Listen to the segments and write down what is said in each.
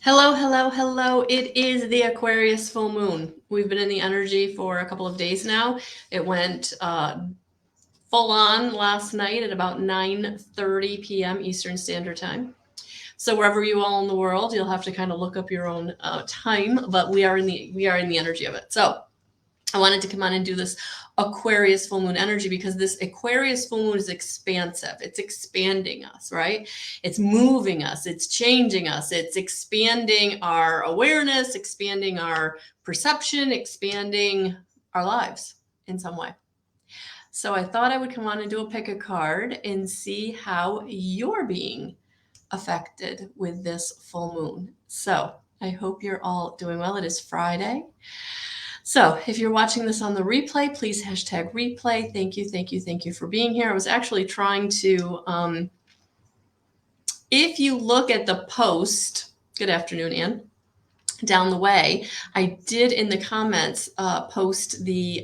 Hello, hello, hello. It is the Aquarius full moon. We've been in the energy for a couple of days now. It went full on last night at about 9:30 p.m. Eastern Standard Time. So wherever you all in the world, you'll have to kind of look up your own time, but we are in the energy of it. So I wanted to come on and do this Aquarius full moon energy because this Aquarius full moon is expansive. It's expanding us, right? It's moving us. It's changing us. It's expanding our awareness, expanding our perception, expanding our lives in some way. So I thought I would come on and do a pick a card and see how you're being affected with this full moon. So I hope you're all doing well. It is Friday. So if you're watching this on the replay, please hashtag replay. Thank you, thank you, thank you for being here. I was actually trying to, if you look at the post, good afternoon, Ann, down the way, I did in the comments post the,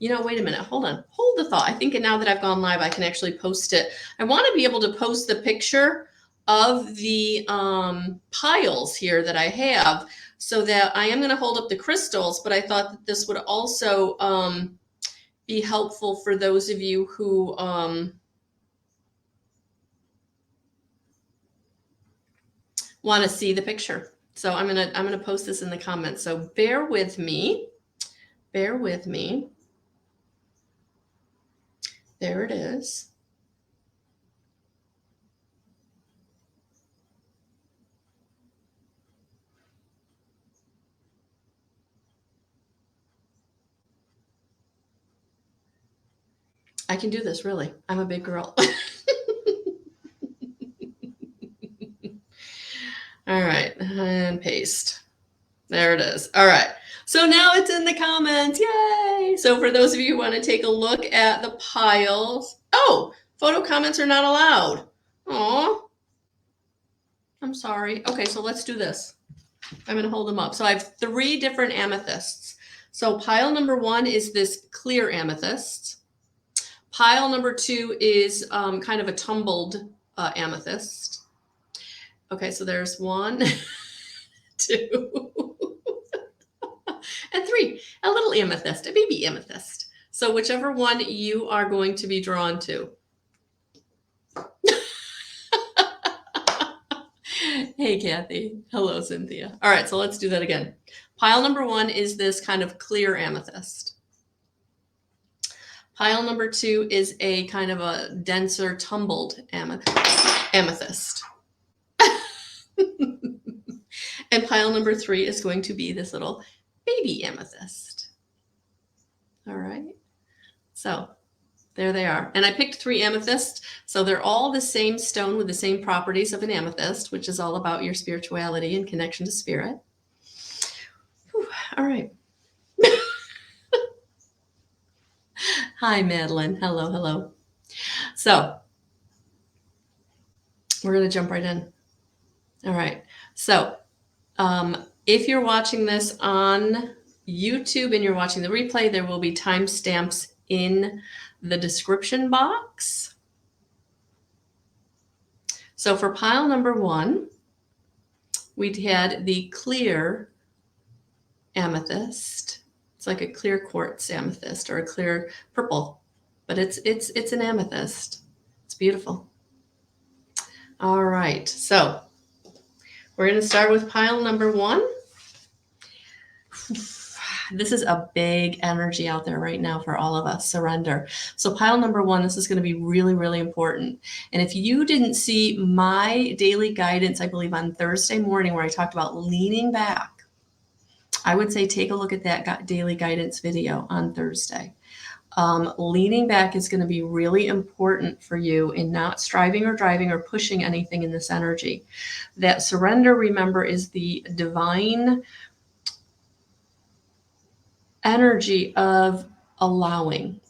wait a minute, hold the thought. I think now that I've gone live, I can actually post it. I want to be able to post the picture of the piles here that I have, so that I am going to hold up the crystals, but I thought that this would also be helpful for those of you who want to see the picture. So I'm gonna post this in the comments. So bear with me. Bear with me. There it is. I can do this, really. I'm a big girl. All right, and paste. There it is. All right. So now it's in the comments. Yay! So for those of you who want to take a look at the piles. Oh, photo comments are not allowed. Aw. I'm sorry. Okay, so let's do this. I'm going to hold them up. So I have 3 different amethysts. So pile number 1 is this clear amethyst. Pile number 2 is kind of a tumbled amethyst. Okay, so there's 1, 2, and 3. A little amethyst, a baby amethyst. So whichever one you are going to be drawn to. Hey, Kathy. Hello, Cynthia. All right, so let's do that again. Pile number 1 is this kind of clear amethyst. Pile number 2 is a kind of a denser tumbled amethyst. And pile number 3 is going to be this little baby amethyst. All right. So there they are. And I picked 3 amethysts. So they're all the same stone with the same properties of an amethyst, which is all about your spirituality and connection to spirit. Whew. All right. Hi, Madeline. Hello, hello. So we're going to jump right in. All right. So if you're watching this on YouTube and you're watching the replay, there will be timestamps in the description box. So for pile number 1, we had the clear amethyst. It's like a clear quartz amethyst or a clear purple, but it's an amethyst. It's beautiful. All right, so we're going to start with pile number 1. This is a big energy out there right now for all of us. Surrender. So pile number 1, this is going to be really, really important. And if you didn't see my daily guidance, I believe on Thursday morning, where I talked about leaning back, I would say take a look at that daily guidance video on Thursday. Leaning back is going to be really important for you in not striving or driving or pushing anything in this energy. That surrender, remember, is the divine energy of allowing,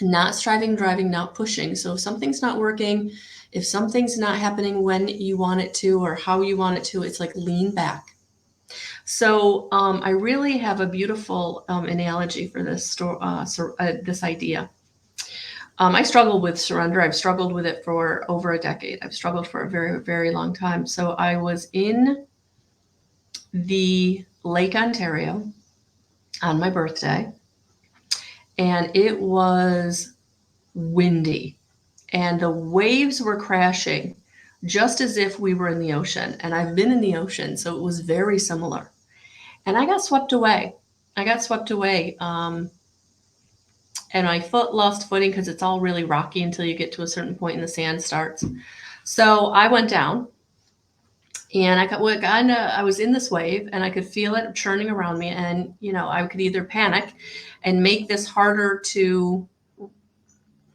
not striving, driving, not pushing. So if something's not working, if something's not happening when you want it to or how you want it to, it's like lean back. So I really have a beautiful analogy for this this idea. I struggled with surrender. I've struggled with it for over a decade. I've struggled for a very, very long time. So I was in the Lake Ontario on my birthday, and it was windy, and the waves were crashing just as if we were in the ocean. And I've been in the ocean, so it was very similar. And I got swept away. And my foot lost footing because it's all really rocky until you get to a certain point and the sand starts. So I went down, and I was in this wave, and I could feel it churning around me. And, I could either panic and make this harder to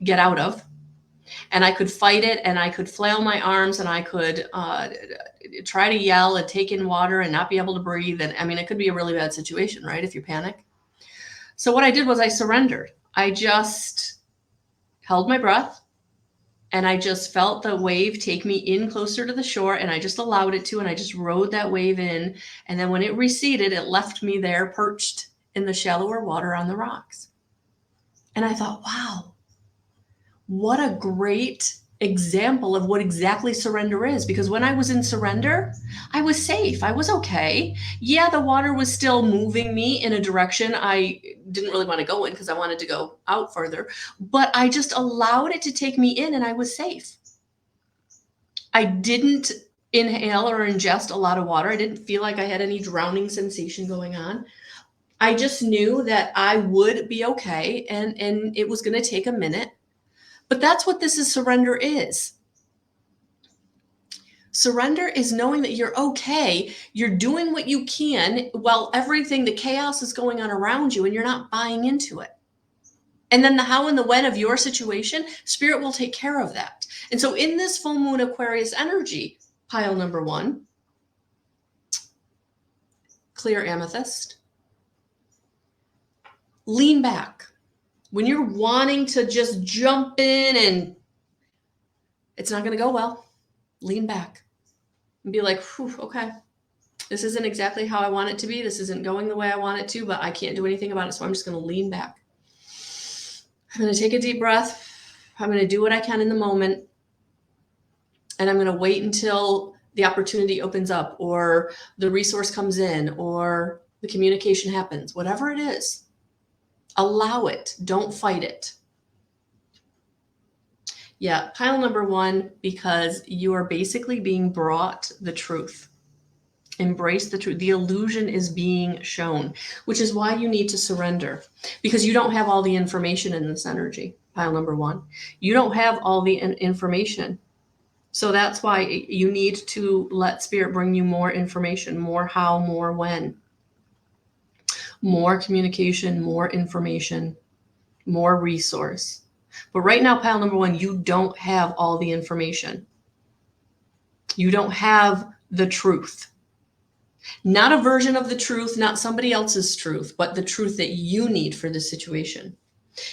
get out of, and I could fight it, and I could flail my arms, and I could try to yell and take in water and not be able to breathe. And I mean, it could be a really bad situation, right? If you panic. So what I did was I surrendered. I just held my breath, and I just felt the wave take me in closer to the shore, and I just allowed it to, and I just rode that wave in. And then when it receded, it left me there perched in the shallower water on the rocks. And I thought, wow, what a great example of what exactly surrender is. Because when I was in surrender, I was safe. I was okay. Yeah, the water was still moving me in a direction I didn't really want to go in because I wanted to go out further. But I just allowed it to take me in, and I was safe. I didn't inhale or ingest a lot of water. I didn't feel like I had any drowning sensation going on. I just knew that I would be okay, and it was going to take a minute. But that's what this is. Surrender is. Surrender is knowing that you're okay. You're doing what you can while the chaos is going on around you, and you're not buying into it. And then the how and the when of your situation, Spirit will take care of that. And so in this full moon Aquarius energy, pile number 1, clear amethyst, lean back. When you're wanting to just jump in and it's not going to go well, lean back and be like, okay, this isn't exactly how I want it to be. This isn't going the way I want it to, but I can't do anything about it. So I'm just going to lean back. I'm going to take a deep breath. I'm going to do what I can in the moment. And I'm going to wait until the opportunity opens up, or the resource comes in, or the communication happens, whatever it is. Allow it. Don't fight it. Yeah, pile number 1, because you are basically being brought the truth. Embrace the truth. The illusion is being shown, which is why you need to surrender, because you don't have all the information in this energy. Pile number 1. You don't have all the information. So that's why you need to let Spirit bring you more information, more how, more when. More communication, more information, more resource. But right now, pile number 1, you don't have all the information. You don't have the truth. Not a version of the truth, not somebody else's truth, but the truth that you need for this situation.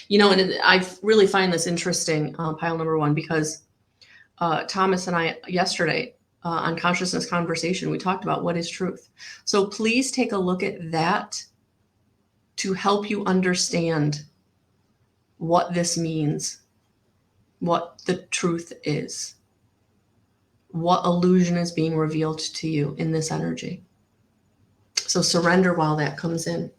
And I really find this interesting, pile number 1, because Thomas and I yesterday on Consciousness Conversation, we talked about what is truth. So please take a look at that to help you understand what this means, what the truth is, what illusion is being revealed to you in this energy. So surrender while that comes in.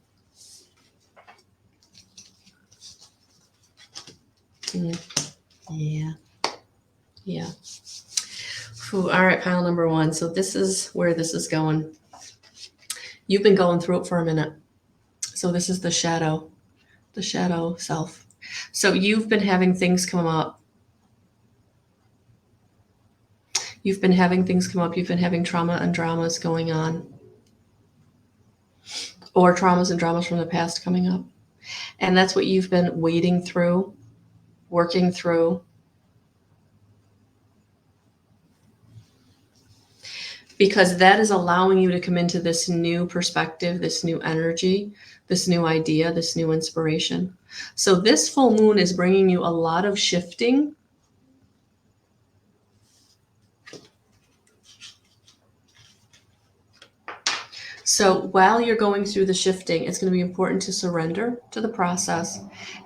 Yeah. All right, pile number 1. So this is where this is going. You've been going through it for a minute. So this is the shadow self. So you've been having things come up. You've been having trauma and dramas going on, or traumas and dramas from the past coming up. And that's what you've been wading through, working through. Because that is allowing you to come into this new perspective, this new energy, this new idea, this new inspiration. So this full moon is bringing you a lot of shifting. So while you're going through the shifting, it's going to be important to surrender to the process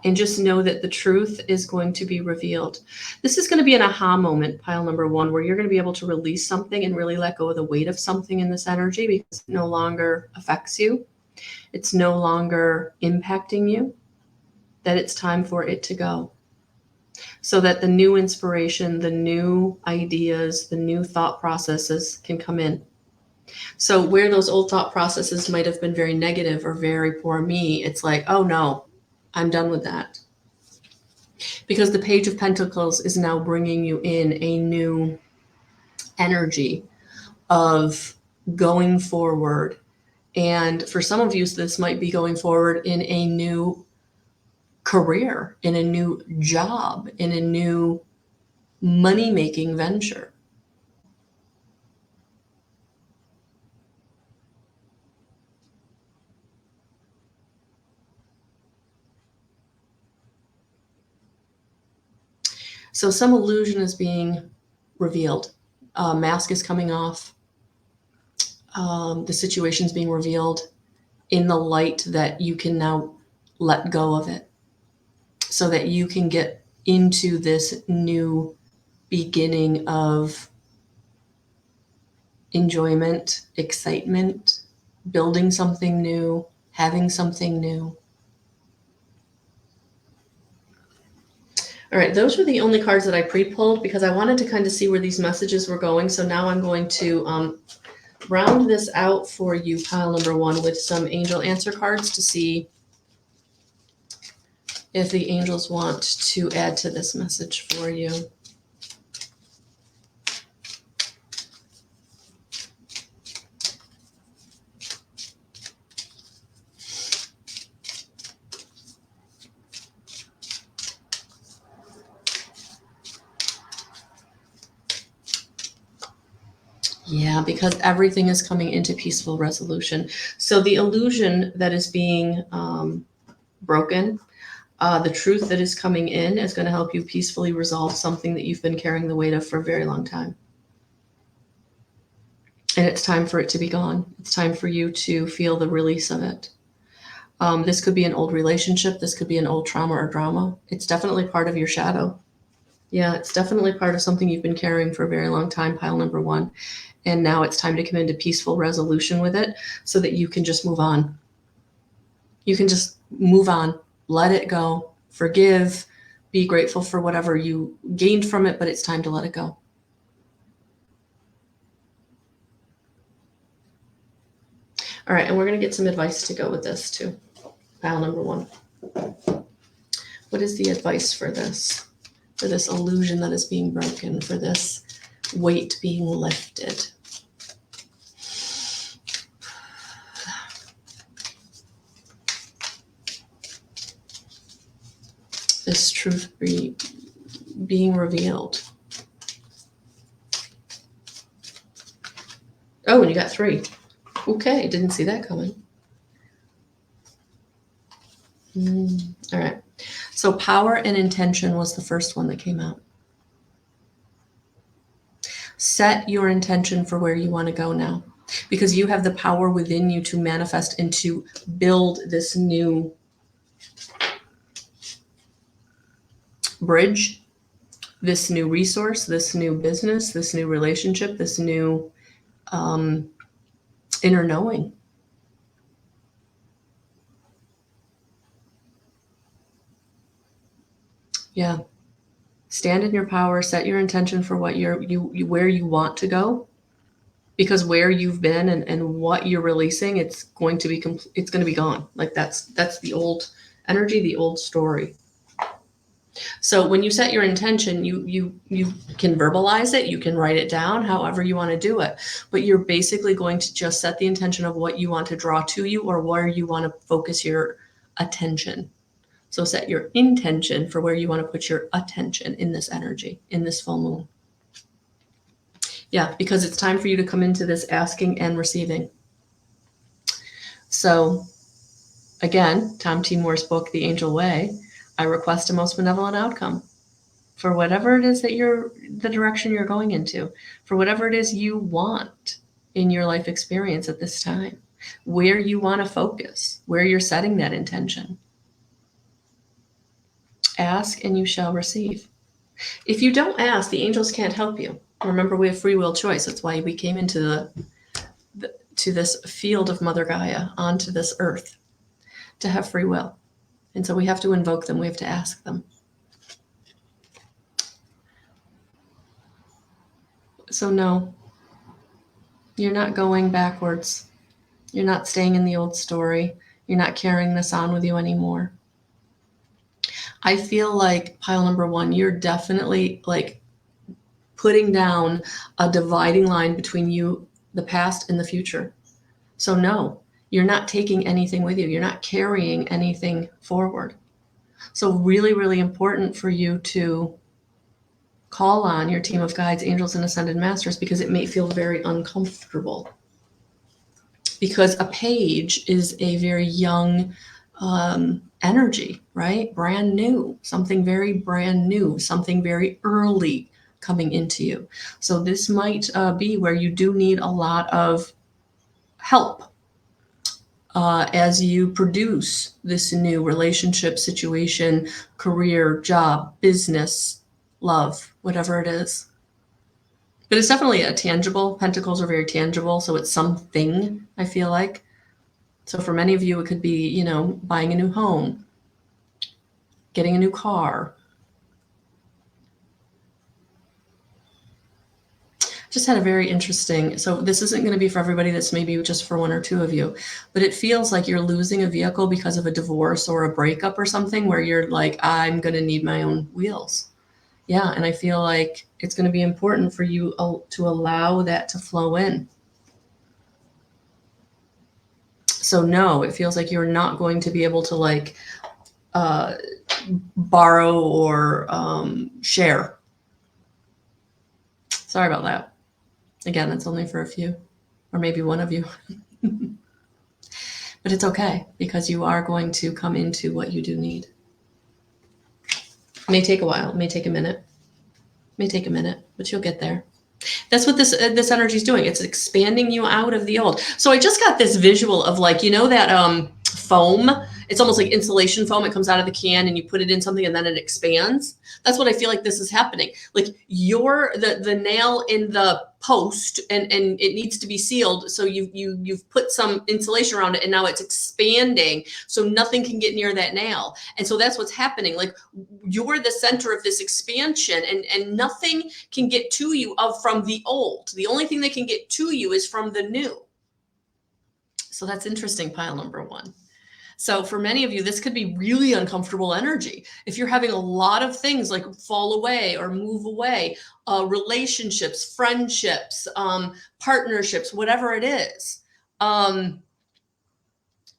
and just know that the truth is going to be revealed. This is going to be an aha moment, pile number 1, where you're going to be able to release something and really let go of the weight of something in this energy because it no longer affects you. It's no longer impacting you, that it's time for it to go. So that the new inspiration, the new ideas, the new thought processes can come in. So where those old thought processes might have been very negative or very poor me, it's like, oh no, I'm done with that. Because the Page of Pentacles is now bringing you in a new energy of going forward. And for some of you, this might be going forward in a new career, in a new job, in a new money-making venture. So some illusion is being revealed. Mask is coming off. The situation is being revealed in the light that you can now let go of it so that you can get into this new beginning of enjoyment, excitement, building something new, having something new. All right, those were the only cards that I pre-pulled because I wanted to kind of see where these messages were going. So now I'm going to round this out for you, pile number 1, with some angel answer cards to see if the angels want to add to this message for you. Yeah, because everything is coming into peaceful resolution. So the illusion that is being broken, the truth that is coming in is going to help you peacefully resolve something that you've been carrying the weight of for a very long time. And it's time for it to be gone. It's time for you to feel the release of it. This could be an old relationship. This could be an old trauma or drama. It's definitely part of your shadow. Yeah, it's definitely part of something you've been carrying for a very long time, pile number 1. And now it's time to come into peaceful resolution with it so that you can just move on. You can just move on, let it go, forgive, be grateful for whatever you gained from it, but it's time to let it go. All right, and we're going to get some advice to go with this too. Pile number 1. What is the advice for this illusion that is being broken, for this weight being lifted? This truth being revealed. Oh, and you got 3. Okay, didn't see that coming. All right. So power and intention was the first one that came out. Set your intention for where you want to go now, because you have the power within you to manifest and to build this new bridge, this new resource, this new business, this new relationship, this new inner knowing. Yeah. Stand in your power, set your intention for what where you want to go, because where you've been and what you're releasing, it's going to be gone. Like that's the old energy, the old story. So when you set your intention, you can verbalize it, you can write it down, however you want to do it. But you're basically going to just set the intention of what you want to draw to you or where you want to focus your attention. So set your intention for where you want to put your attention in this energy, in this full moon. Yeah, because it's time for you to come into this asking and receiving. So again, Tom T. Moore's book, The Angel Way, I request a most benevolent outcome for whatever it is that the direction you're going into, for whatever it is you want in your life experience at this time. where you want to focus, where you're setting that intention. Ask and you shall receive. If you don't ask, the angels can't help you. Remember, we have free will choice. That's why we came into to this field of Mother Gaia, onto this earth, to have free will. And so we have to invoke them. We have to ask them. So no, you're not going backwards. You're not staying in the old story. You're not carrying this on with you anymore. I feel like pile number 1, you're definitely like putting down a dividing line between you, the past, and the future. So no, you're not taking anything with you. You're not carrying anything forward. So really, really important for you to call on your team of guides, angels, and ascended masters, because it may feel very uncomfortable. Because a page is a very young energy, right? Brand new, something very brand new, something very early coming into you. So this might be where you do need a lot of help as you produce this new relationship, situation, career, job, business, love, whatever it is. But it's definitely a tangible. Pentacles are very tangible, so it's something, I feel like. So for many of you, it could be, buying a new home, getting a new car. Just had a very interesting, so this isn't going to be for everybody, that's maybe just for 1 or 2 of you, but it feels like you're losing a vehicle because of a divorce or a breakup or something, where you're like, I'm going to need my own wheels. Yeah, and I feel like it's going to be important for you to allow that to flow in. So no, it feels like you're not going to be able to borrow or share. Sorry about that. Again, that's only for a few, or maybe 1 of you. But it's okay, because you are going to come into what you do need. It may take a while. It may take a minute. It may take a minute, but you'll get there. That's what this energy is doing. It's expanding you out of the old. So I just got this visual of that foam. It's almost like insulation foam. It comes out of the can and you put it in something and then it expands. That's what I feel like this is happening. Like you're the nail in the post and it needs to be sealed. So you've put some insulation around it and now it's expanding so nothing can get near that nail. And so that's what's happening. Like you're the center of this expansion and nothing can get to you from the old. The only thing that can get to you is from the new. So that's interesting, pile number 1. So for many of you, this could be really uncomfortable energy. If you're having a lot of things like fall away or move away, relationships, friendships, partnerships, whatever it is.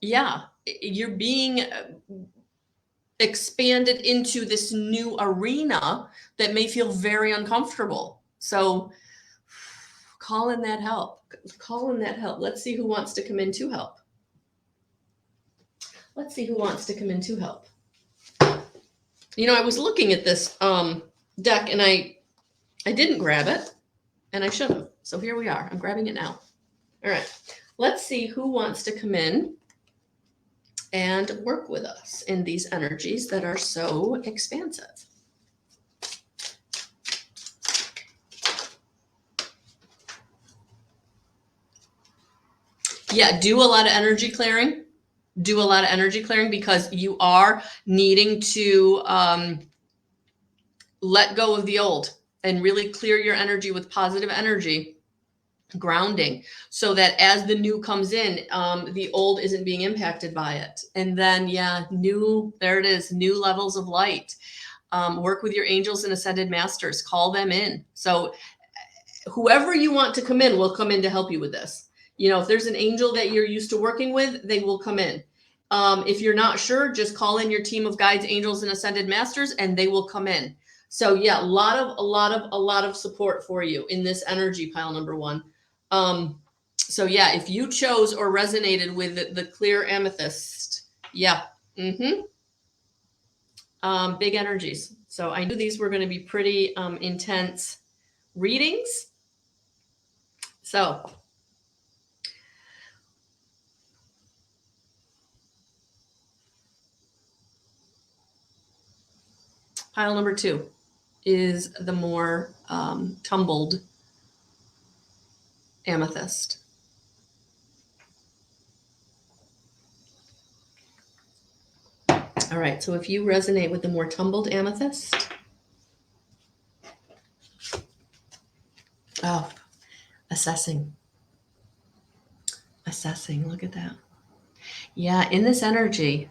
You're being expanded into this new arena that may feel very uncomfortable. So call in that help. Call in that help. Let's see who wants to come in to help. Let's see who wants to come in to help. I was looking at this deck and I didn't grab it, and I should have. So here we are. I'm grabbing it now. All right. Let's see who wants to come in and work with us in these energies that are so expansive. Yeah, do a lot of energy clearing. Do a lot of energy clearing because you are needing to let go of the old and really clear your energy with positive energy, grounding, so that as the new comes in, the old isn't being impacted by it. And then, there it is, new levels of light. Work with your angels and ascended masters, call them in. So whoever you want to come in will come in to help you with this. If there's an angel that you're used to working with, they will come in. If you're not sure, just call in your team of guides, angels, and ascended masters, and they will come in. So yeah, a lot of support for you in this energy, pile number 1. So yeah, if you chose or resonated with the clear amethyst, yeah, big energies. So I knew these were going to be pretty intense readings. So Pile number 2 is the more tumbled amethyst. All right, so if you resonate with the more tumbled amethyst, oh, assessing, look at that. Yeah, in this energy,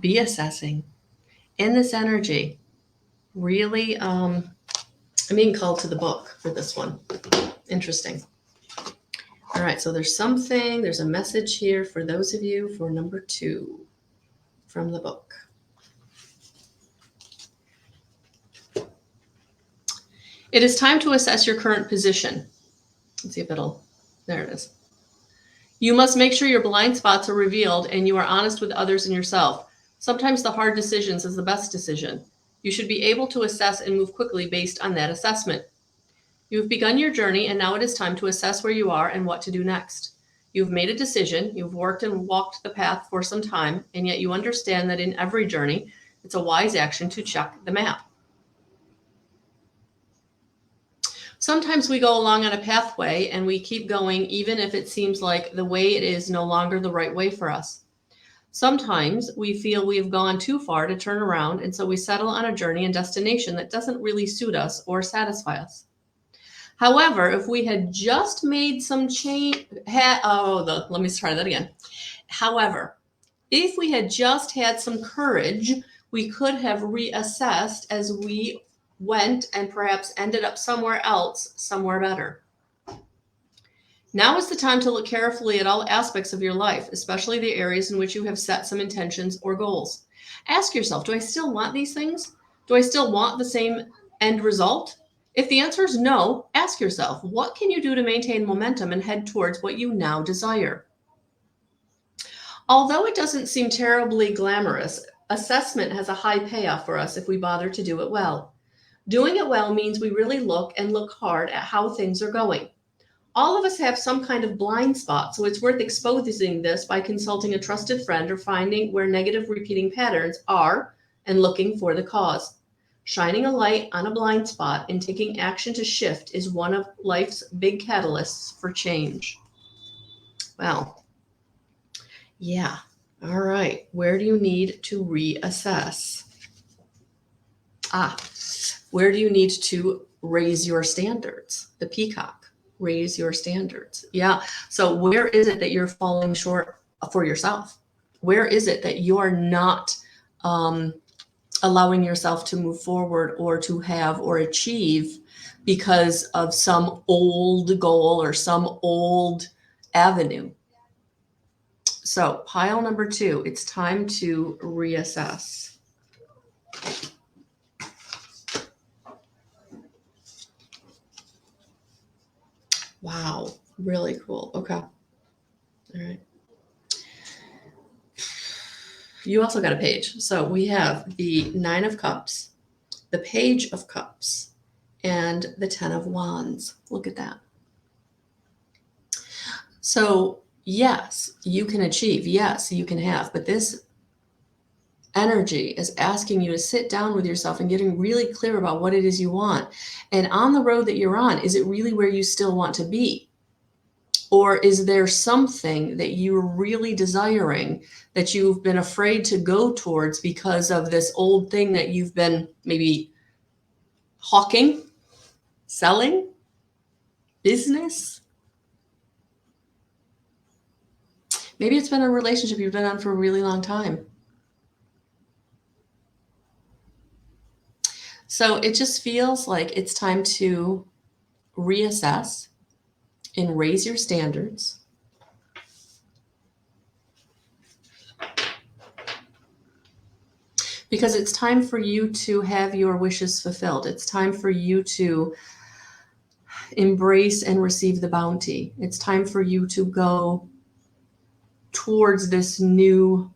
be assessing. In this energy, really, I'm being called to the book for this one. Interesting. All right, so there's a message here for those of you for number 2 from the book. It is time to assess your current position. Let's see if there it is. You must make sure your blind spots are revealed and you are honest with others and yourself. Sometimes the hard decisions is the best decision. You should be able to assess and move quickly based on that assessment. You have begun your journey and now it is time to assess where you are and what to do next. You've made a decision, you've worked and walked the path for some time, and yet you understand that in every journey, it's a wise action to check the map. Sometimes we go along on a pathway and we keep going even if it seems like the way it is no longer the right way for us. Sometimes we feel we have gone too far to turn around, and so we settle on a journey and destination that doesn't really suit us or satisfy us. However, if we had just made some change, let me try that again. However, if we had just had some courage, we could have reassessed as we went and perhaps ended up somewhere else, somewhere better. Now is the time to look carefully at all aspects of your life, especially the areas in which you have set some intentions or goals. Ask yourself, do I still want these things? Do I still want the same end result? If the answer is no, ask yourself, what can you do to maintain momentum and head towards what you now desire? Although it doesn't seem terribly glamorous, assessment has a high payoff for us if we bother to do it well. Doing it well means we really look hard at how things are going. All of us have some kind of blind spot, so it's worth exposing this by consulting a trusted friend or finding where negative repeating patterns are and looking for the cause. Shining a light on a blind spot and taking action to shift is one of life's big catalysts for change. Well, yeah. All right. Where do you need to reassess? Where do you need to raise your standards? The peacock, raise your standards. Yeah. So where is it that you're falling short for yourself? Where is it that you're not allowing yourself to move forward or to have or achieve because of some old goal or some old avenue? So pile number 2, it's time to reassess. Wow, really cool. Okay. All right. You also got a page. So we have the 9 of Cups, the Page of Cups, and the 10 of Wands. Look at that. So yes, you can achieve. Yes, you can have. But this energy is asking you to sit down with yourself and getting really clear about what it is you want. And on the road that you're on, is it really where you still want to be? Or is there something that you're really desiring that you've been afraid to go towards because of this old thing that you've been maybe hawking, selling, business? Maybe it's been a relationship you've been on for a really long time. So it just feels like it's time to reassess and raise your standards. Because it's time for you to have your wishes fulfilled. It's time for you to embrace and receive the bounty. It's time for you to go towards this new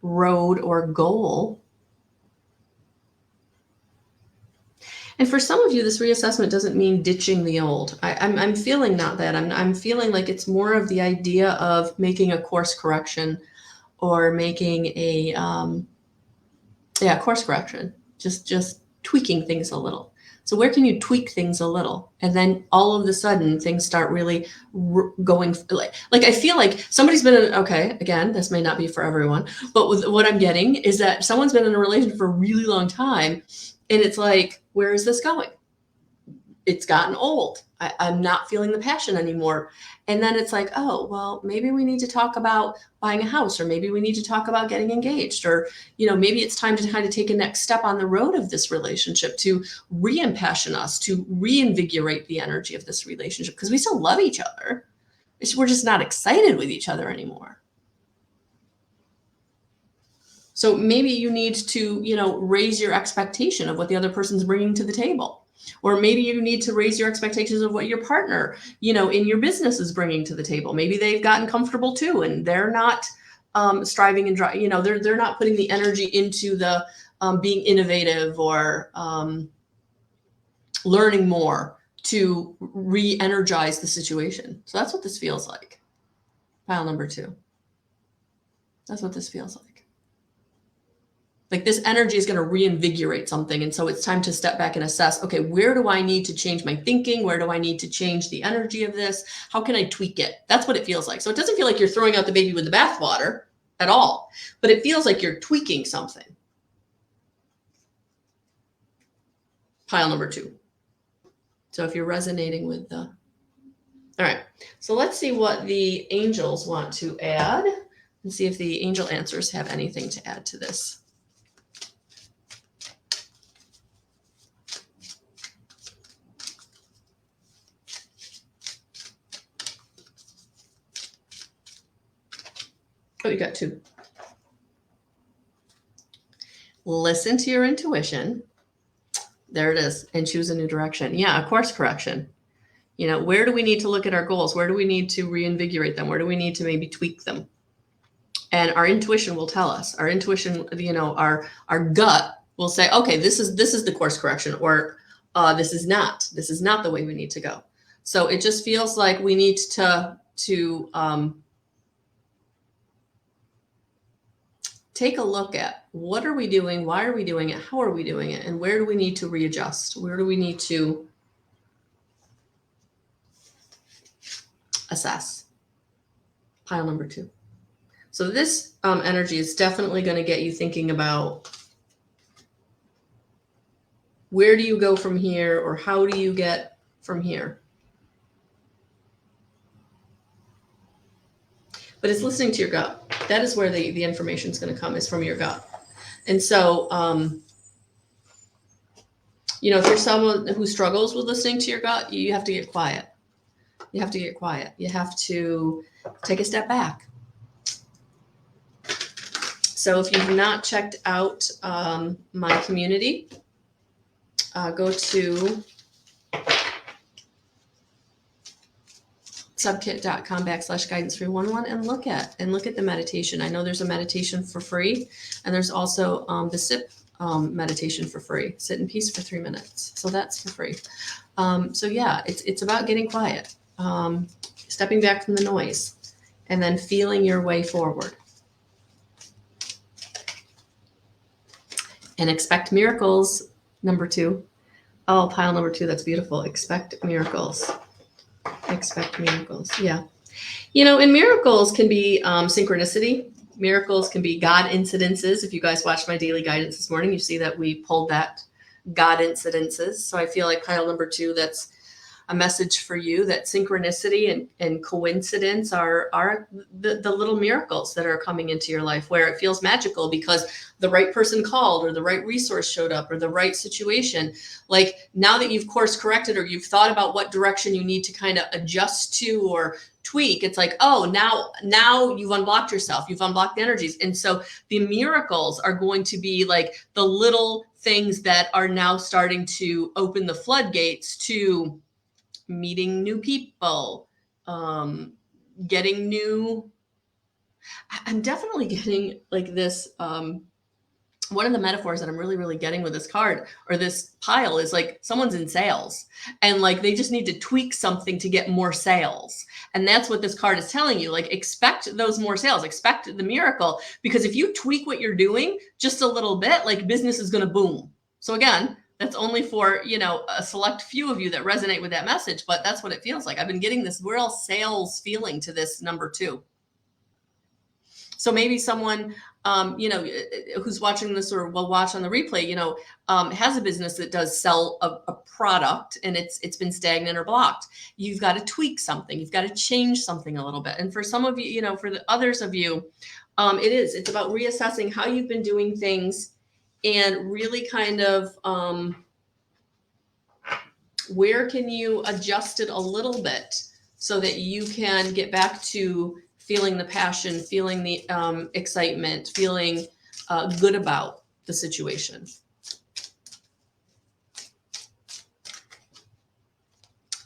road or goal. And for some of you, this reassessment doesn't mean ditching the old. I'm feeling not that. I'm feeling like it's more of the idea of making a course correction or making a Yeah, course correction. Just tweaking things a little. So where can you tweak things a little? And then all of a sudden things start really going like I feel like somebody's been in, okay, again, this may not be for everyone, but with what I'm getting is that someone's been in a relationship for a really long time and it's like, where is this going? It's gotten old. I'm not feeling the passion anymore. And then it's like, oh, well, maybe we need to talk about buying a house, or maybe we need to talk about getting engaged, or, maybe it's time to kind of take a next step on the road of this relationship to re-impassion us, to reinvigorate the energy of this relationship, because we still love each other. We're just not excited with each other anymore. So maybe you need to, raise your expectation of what the other person's bringing to the table. Or maybe you need to raise your expectations of what your partner, in your business is bringing to the table. Maybe they've gotten comfortable too, and they're not striving and they're not putting the energy into the being innovative or learning more to re-energize the situation. So that's what this feels like. Pile number 2. That's what this feels like. Like this energy is going to reinvigorate something. And so it's time to step back and assess, okay, where do I need to change my thinking? Where do I need to change the energy of this? How can I tweak it? That's what it feels like. So it doesn't feel like you're throwing out the baby with the bathwater at all, but it feels like you're tweaking something. Pile number 2. So if you're resonating with all right, so let's see what the angels want to add and see if the angel answers have anything to add to this. Oh, you got 2. Listen to your intuition. There it is. And choose a new direction. Yeah, a course correction. Where do we need to look at our goals? Where do we need to reinvigorate them? Where do we need to maybe tweak them? And our intuition will tell us. Our intuition, our gut will say, okay, this is the course correction, or this is not the way we need to go. So it just feels like we need to take a look at what are we doing, why are we doing it, how are we doing it, and where do we need to readjust? Where do we need to assess? Pile number 2. So this energy is definitely going to get you thinking about where do you go from here, or how do you get from here? But it's listening to your gut. That is where the information is going to come, is from your gut. And so, if you're someone who struggles with listening to your gut, you have to get quiet. You have to get quiet. You have to take a step back. So if you've not checked out my community, go to subkit.com/guidance311 and look at the meditation. I know there's a meditation for free, and there's also the SIP meditation for free. Sit in peace for 3 minutes. So that's for free. So yeah, it's about getting quiet, stepping back from the noise, and then feeling your way forward. And expect miracles, number 2. Oh, pile number 2, that's beautiful. Expect miracles. Expect miracles. Yeah. And miracles can be synchronicity. Miracles can be God incidences. If you guys watched my daily guidance this morning, you see that we pulled that God incidences. So I feel like pile number 2, that's a message for you, that synchronicity and coincidence are the little miracles that are coming into your life, where it feels magical because the right person called, or the right resource showed up, or the right situation. Like now that you've course corrected, or you've thought about what direction you need to kind of adjust to or tweak, it's like, oh, now you've unblocked yourself, you've unblocked the energies. And so the miracles are going to be like the little things that are now starting to open the floodgates to meeting new people, getting new, I'm definitely getting like this, one one of the metaphors that I'm really, really getting with this card or this pile is like someone's in sales and like they just need to tweak something to get more sales. And that's what this card is telling you. Like, expect those more sales, expect the miracle, because if you tweak what you're doing just a little bit, like business is going to boom. So again, that's only for, you know, a select few of you that resonate with that message, but that's what it feels like. I've been getting this real sales feeling to this number 2. So maybe someone, you know, who's watching this or will watch on the replay, you know, has a business that does sell a product and it's been stagnant or blocked. You've got to tweak something. You've got to change something a little bit. And for some of you, you know, for the others of you, it's about reassessing how you've been doing things and really kind of where can you adjust it a little bit so that you can get back to feeling the passion, feeling the excitement, feeling good about the situation.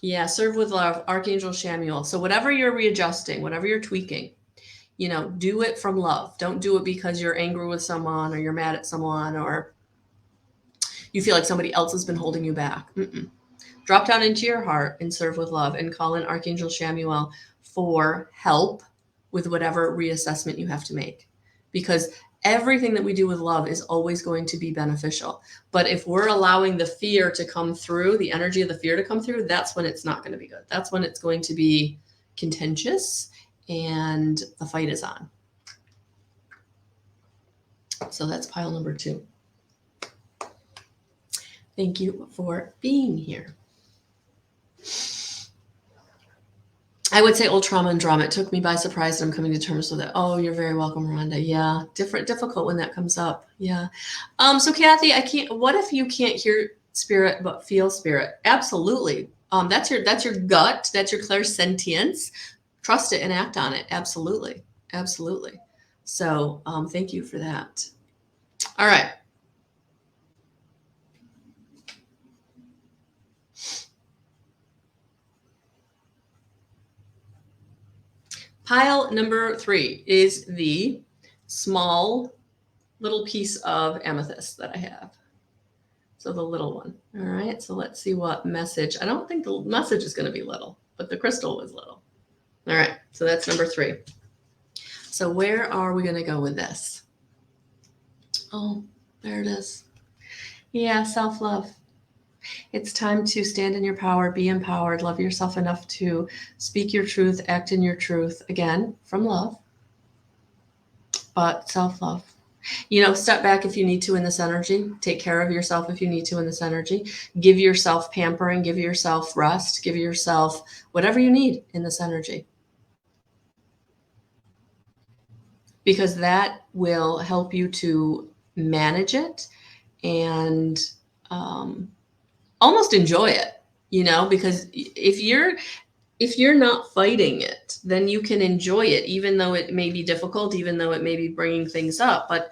Yeah, serve with love, Archangel Shamuel. So whatever you're readjusting, whatever you're tweaking, you know, do it from love. Don't do it because you're angry with someone or you're mad at someone or you feel like somebody else has been holding you back. Drop down into your heart and serve with love and call in Archangel Shamuel for help with whatever reassessment you have to make, because everything that we do with love is always going to be beneficial. But if we're allowing the fear to come through, the energy of the fear to come through, that's when it's not going to be good. That's when it's going to be contentious and the fight is on. So that's pile number 2. Thank you for being here. I would say old trauma and drama. It took me by surprise and I'm coming to terms with it. Oh, you're very welcome, Rhonda. Yeah. Difficult when that comes up. Yeah. So Kathy, what if you can't hear spirit, but feel spirit? Absolutely. That's your gut. That's your clairsentience. Trust it and act on it. Absolutely. Absolutely. So, thank you for that. All right. Pile number 3 is the small little piece of amethyst that I have. So the little one. All right. So let's see what message. I don't think the message is going to be little, but the crystal was little. All right. So that's number 3. So where are we going to go with this? Oh, there it is. Yeah. Self-love. It's time to stand in your power, be empowered, love yourself enough to speak your truth, act in your truth, again, from love, but self-love. You know, step back if you need to in this energy. Take care of yourself if you need to in this energy. Give yourself pampering, give yourself rest, give yourself whatever you need in this energy. Because that will help you to manage it and almost enjoy it, you know, because if you're not fighting it, then you can enjoy it, even though it may be difficult, even though it may be bringing things up, but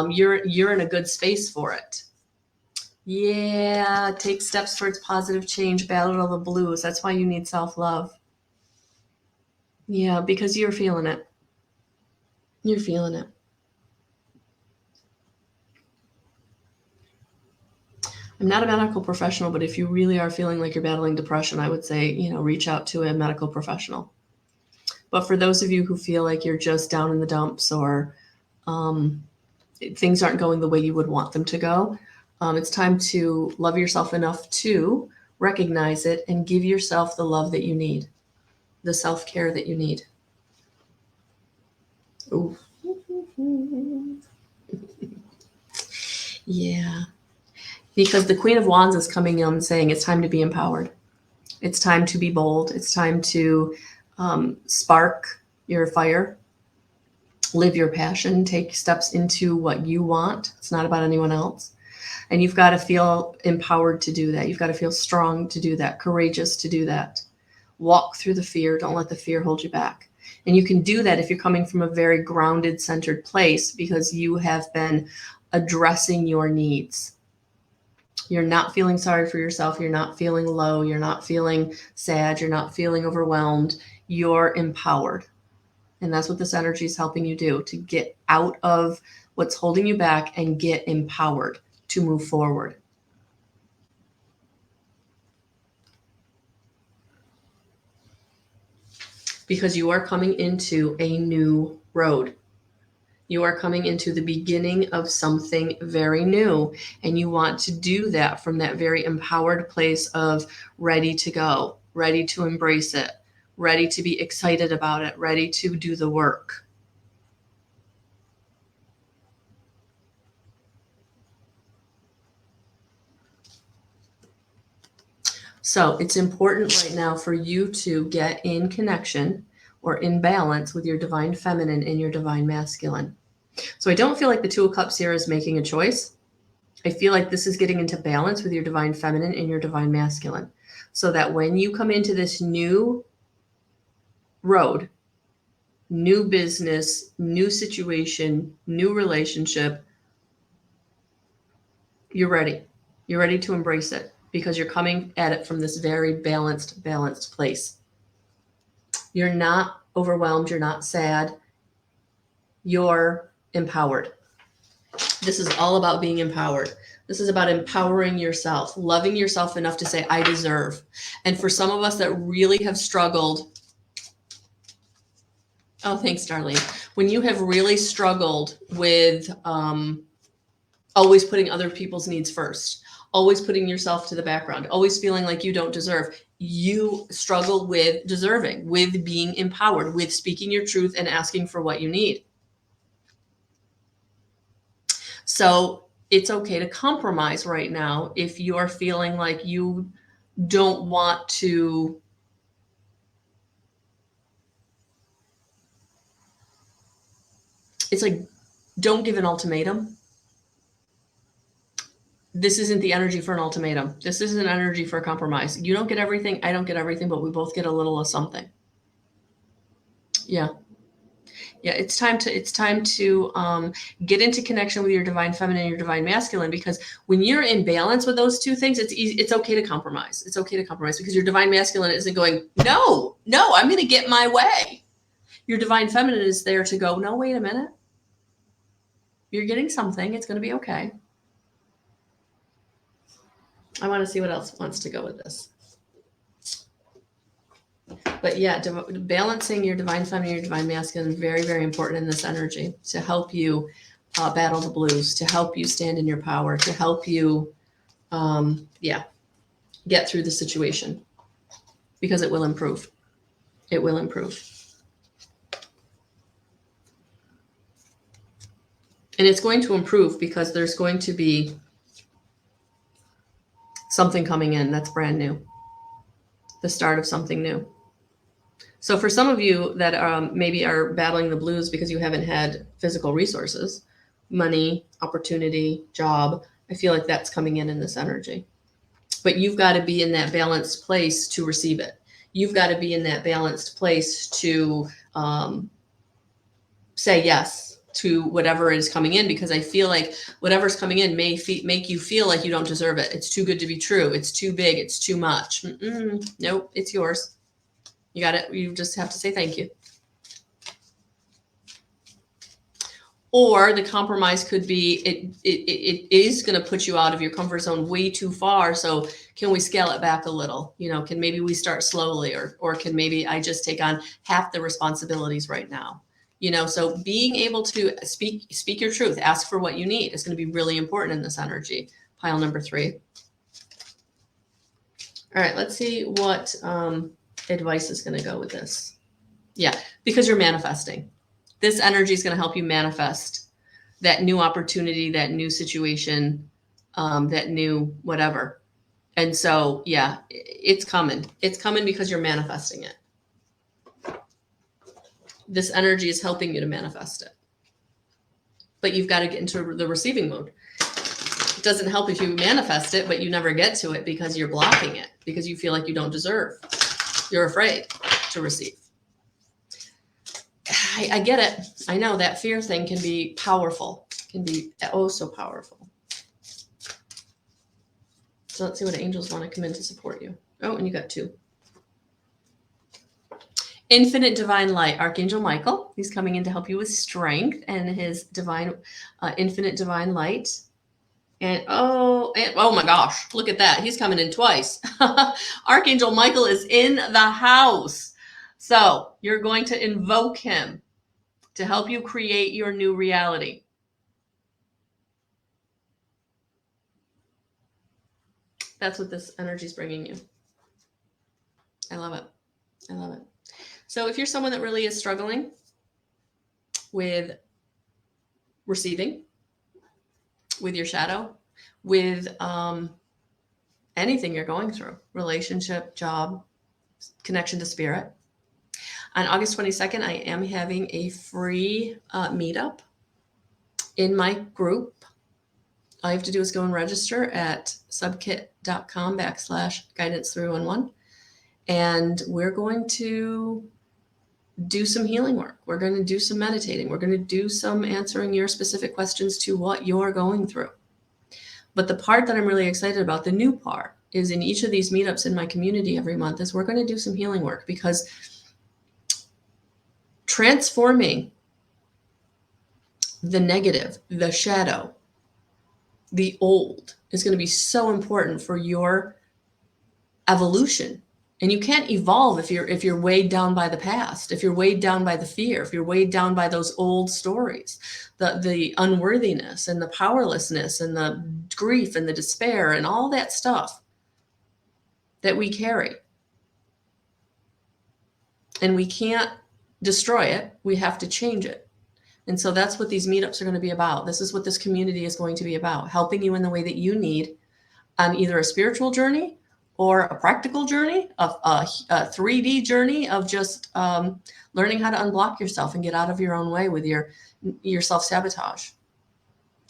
you're in a good space for it. Yeah, take steps towards positive change, battle the blues. That's why you need self-love. Yeah, because you're feeling it. You're feeling it. I'm not a medical professional, but if you really are feeling like you're battling depression, I would say, you know, reach out to a medical professional. But for those of you who feel like you're just down in the dumps or things aren't going the way you would want them to go, it's time to love yourself enough to recognize it and give yourself the love that you need, the self-care that you need. Ooh. Yeah. Because the Queen of Wands is coming in saying it's time to be empowered. It's time to be bold. It's time to spark your fire, live your passion, take steps into what you want. It's not about anyone else. And you've got to feel empowered to do that. You've got to feel strong to do that, courageous to do that. Walk through the fear. Don't let the fear hold you back. And you can do that if you're coming from a very grounded, centered place because you have been addressing your needs. You're not feeling sorry for yourself. You're not feeling low. You're not feeling sad. You're not feeling overwhelmed. You're empowered. And that's what this energy is helping you do, to get out of what's holding you back, and get empowered to move forward. Because you are coming into a new road. You are coming into the beginning of something very new, and you want to do that from that very empowered place of ready to go, ready to embrace it, ready to be excited about it, ready to do the work. So it's important right now for you to get in connection or in balance with your divine feminine and your divine masculine. So I don't feel like the Two of Cups here is making a choice. I feel like this is getting into balance with your divine feminine and your divine masculine. So that when you come into this new road, new business, new situation, new relationship, you're ready. You're ready to embrace it because you're coming at it from this very balanced place. You're not overwhelmed. You're not sad. You're empowered. This is all about being empowered. This is about empowering yourself, loving yourself enough to say, I deserve. And for some of us that really have struggled, oh, thanks, Darlene. When you have really struggled with always putting other people's needs first, always putting yourself to the background, always feeling like you don't deserve, you struggle with deserving, with being empowered, with speaking your truth and asking for what you need. So it's okay to compromise right now if you're feeling like you don't want to it's like, don't give an ultimatum. This isn't the energy for an ultimatum. This isn't energy for a compromise. You don't get everything. I don't get everything, but we both get a little of something. Yeah. Yeah, it's time to get into connection with your divine feminine and your divine masculine, because when you're in balance with those two things, it's easy. It's okay to compromise. It's okay to compromise because your divine masculine isn't going, no, I'm going to get my way. Your divine feminine is there to go, no, wait a minute. You're getting something. It's going to be okay. I want to see what else wants to go with this. But yeah, balancing your divine feminine, your divine masculine is very, very important in this energy to help you battle the blues, to help you stand in your power, to help you, get through the situation, because it will improve. It will improve. And it's going to improve because there's going to be something coming in that's brand new, the start of something new. So for some of you that maybe are battling the blues because you haven't had physical resources, money, opportunity, job, I feel like that's coming in this energy. But you've got to be in that balanced place to receive it. You've got to be in that balanced place to say yes to whatever is coming in, because I feel like whatever's coming in may make you feel like you don't deserve it. It's too good to be true. It's too big. It's too much. Nope, it's yours. You got it. You just have to say thank you. Or the compromise could be it is going to put you out of your comfort zone way too far. So can we scale it back a little? Can maybe we start slowly, or can maybe I just take on half the responsibilities right now? So being able to speak your truth, ask for what you need is going to be really important in this energy. Pile number 3. All right, let's see what advice is going to go with this. Yeah, because you're manifesting. This energy is going to help you manifest that new opportunity, that new situation, that new whatever. And so, yeah, it's coming. It's coming because you're manifesting it. This energy is helping you to manifest it. But you've got to get into the receiving mode. It doesn't help if you manifest it, but you never get to it because you're blocking it, because you feel like you don't deserve. You're afraid to receive. I get it. I know that fear thing can be powerful, can be oh so powerful. So let's see what angels want to come in to support you. Oh, and you got 2. Infinite divine light, Archangel Michael. He's coming in to help you with strength and his divine, infinite divine light. And oh my gosh, look at that. He's coming in twice. Archangel Michael is in the house. So you're going to invoke him to help you create your new reality. That's what this energy is bringing you. I love it. I love it. So if you're someone that really is struggling with receiving, with your shadow, with anything you're going through, relationship, job, connection to spirit, on August 22nd, I am having a free meetup in my group. All you have to do is go and register at subkit.com/guidance311. And we're going to do some healing work. We're going to do some meditating. We're going to do some answering your specific questions to what you're going through. But the part that I'm really excited about, the new part, is in each of these meetups in my community every month is we're going to do some healing work, because transforming the negative, the shadow, the old is going to be so important for your evolution. And you can't evolve if you're weighed down by the past, if you're weighed down by the fear, if you're weighed down by those old stories, the unworthiness and the powerlessness and the grief and the despair and all that stuff that we carry. And we can't destroy it. We have to change it. And so that's what these meetups are going to be about. This is what this community is going to be about, helping you in the way that you need on either a spiritual journey or a practical journey, a 3D journey of just learning how to unblock yourself and get out of your own way with your self-sabotage.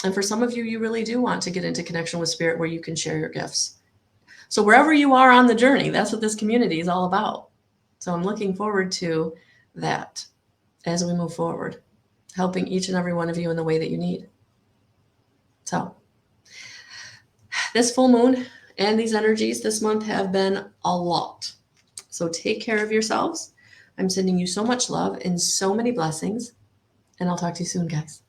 And for some of you, you really do want to get into connection with spirit where you can share your gifts. So wherever you are on the journey, that's what this community is all about. So I'm looking forward to that as we move forward, helping each and every one of you in the way that you need. So this full moon and these energies this month have been a lot. So take care of yourselves. I'm sending you so much love and so many blessings. And I'll talk to you soon, guys.